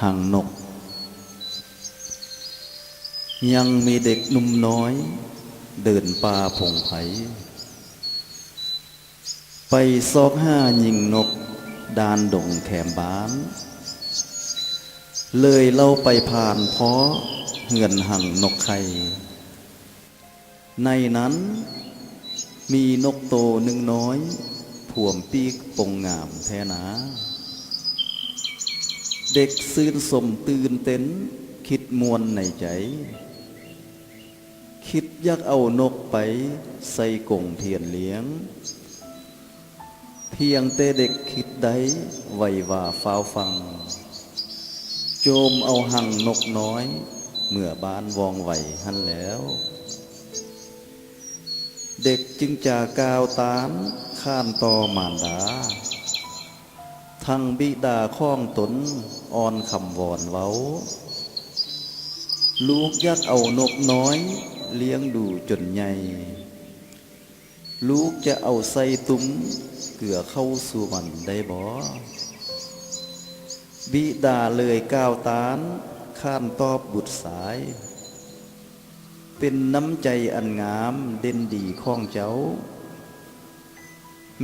หางนกยังมีเด็กหนุ่มน้อยเดินป่าพงไผ่ไปซอกห้ายิงนกดานดงแขมบ้านเลยเล่าไปผ่านเพราะเหือนหังนกไข่ในนั้นมีนกโตหนึ่งน้อยผวมปีกปงงามแท้หนาเด็กซื่นสมตื่นเต้นคิดมวนในใจคิดอยากเอานกไปใส่กรงเพียนเลี้ยงเพียงแต่เด็กคิดได้ไวว่าฟ้าวฟังโจมเอาหังนกน้อยเมื่อบ้านวองไหวหันแล้วเด็กจึงจะก้าวตามข้านต่อมารดาทั้งบิดาข้องตนอ่อนคำวอนเว้าลูกยักเอานกน้อยเลี้ยงดูจนใหญ่ลูกจะเอาใส่ตุ้มเกลือเข้าสู่มันได้บ่บิดาเลยก้าวตานข้านตอบบุตรสายเป็นน้ำใจอันงามเด่นดีของเจ้า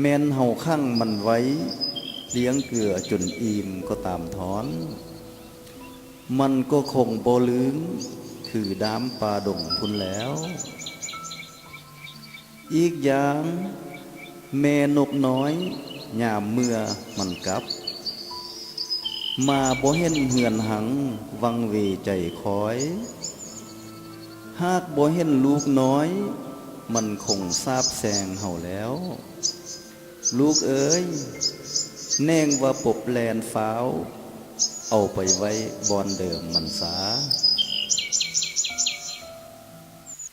แม่นเฮาคั่งมันไว้เลี้ยงเกลือจนอิ่มก็ตามถอนมันก็คงบ่ลืมคือดามป่าดงพุ่นแล้วอีกอย่างแม่นกน้อยยามเมื่อมันกลับมาบ่เห็นเหือนหังวังเวใจคอยหากบ่เห็นลูกน้อยมันคงทราบแซงเฮาแล้วลูกเอ๋ยแน่งว่าปบแลนฟ้าวเอาไปไว้บอนเดิมมันสา